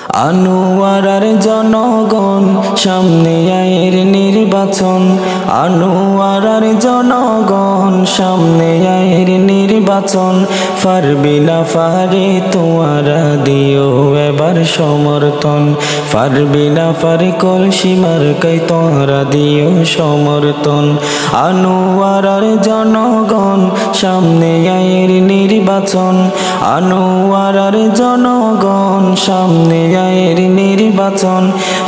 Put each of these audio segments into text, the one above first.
আনোয়ারার জনগণ সামনে আয়ের নির্বাচন, আনোয়ারার জনগণ সামনে আয়ের নির্বাচন। পারবি না পারে তোয়ারা দিও এবার সমর্থন, পারবি না পারে কলসি মার্কায় তোয়ারা দিও সমর্থন। আনোয়ারার জনগণ সামনে আয়ের নির্বাচন, আনোয়ারার জনগণ সামনে আয়ের নির্বাচন।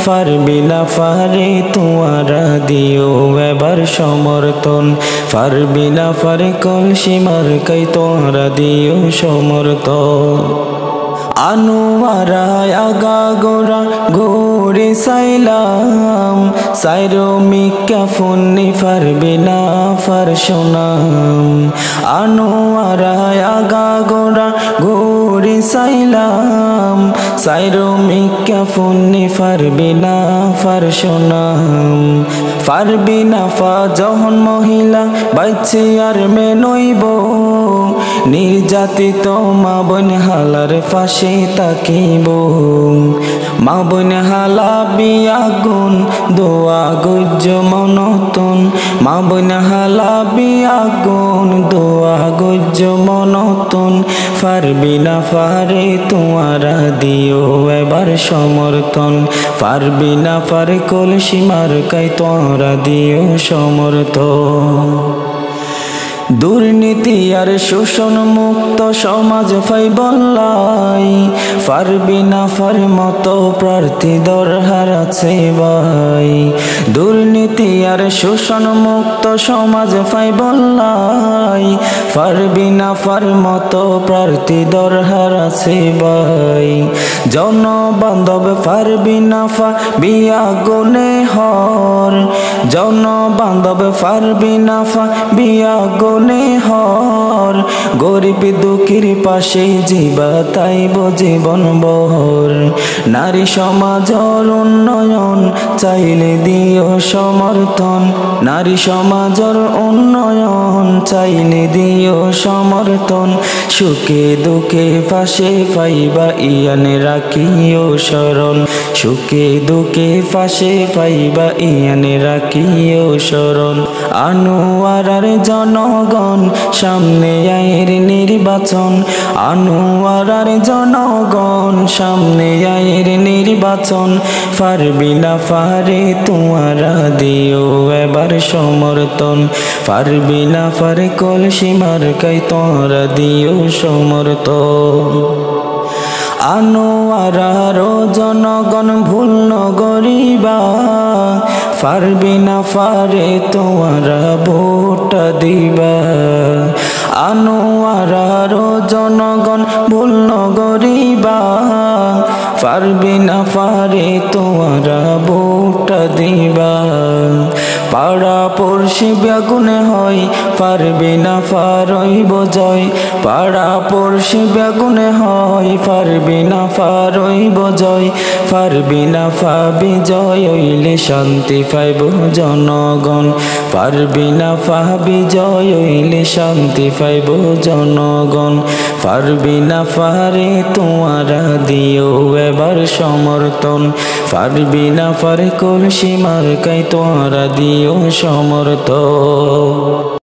পারবি না পারে তোয়ারা দিও এবার সমর্থন, পারবি না পারে কলসি মার্কায় তোয়ারা দিও সমর্থন। আনোয়ারা আগা গোড়া গোরে সাইলাম, সাইরো মিকা ফুন্নি পারবি না ফারশোনাম। আনোয়ারা আগা গোড়া গোরে সাইলাম, সাইরো মিকা ফুন্নি পারবি না ফারশোনাম। পারবি না ফা যখন মহিলা বাইছে আর মেনইব, নির্যাতিত মা বোন হালার পাশে তাকিব। মা বোন হালা বিয়াগুন দোয়া গুজ্জ মনতন, মা বোন হালা বিয়াগুন দোয়া গুজ্জ মনতন। পারবি না পারে তোয়ারা দিও এবার সমর্থন, পারবি না পারে কলসি মার্কায় তোয়ারা দিও সমর্থন। দুর্নীতি আর শোষণ মুক্ত সমাজ পাইবল্লাই, পারবি না পার মতো প্রার্থী দরকার আছে ভাই। দুর্নীতি আর শোষণ মুক্ত সমাজ পাইবল্লাই, পারবি না পার মতো প্রার্থী দরকার আছে ভাই। জনবান্ধব পারবি না বিয়া গুনে হর, জনবান্ধব পারবি না বিয়া গুনে হর। গরিব দুঃখীর পাশে জীবা তাইব জীবন বহর। নারী সমাজের উন্নয়ন চাইলে দিও সমর্থন, নারী সমাজের উন্নয়ন চাইলে দিও সমর্থন। সুখে দুঃখে পাশে পাইবা ইয়ানে রাখিও শরণ, সুখে দুঃখে পাশে পাইবা ইয়ানে রাখিও শরণ। আনোয়ারার জনগণ সামনে আয়ের নির্বাচন, আনোয়ারার জনগণ সামনে আয়ের নির্বাচন। পারবি না পারে তোয়ারা দিও এবার সমর্থন, পারবি না পারে কলসি মার্কায় তোয়ারা দিও সমর্থন। আনোয়ারার জনগণ ভুল নগরিবা, পারবি না পারে তোয়ারা ভোট দিবা। আনোয়ারার জনগণ ভুল নগরিবা, পারবি না পারে তোয়ারা ভোট দিবা। পাড়া পড়শি বেগুনে হয় পারবি না পারইব জয়, পাড়া পড়শি বেগুনে হয় পারবি না পারইব জয়। পারবি না পাবি জয় হইলে শান্তি পাইব জনগণ, পারবি না পাবি জয় হইলে শান্তি পাইব জনগণ। পারবি না পারে তোয়ারা দিও এবার সমর্থন, পারবি না পারে কলসি মার্কায় তোয়ারা দিও সমর্থন।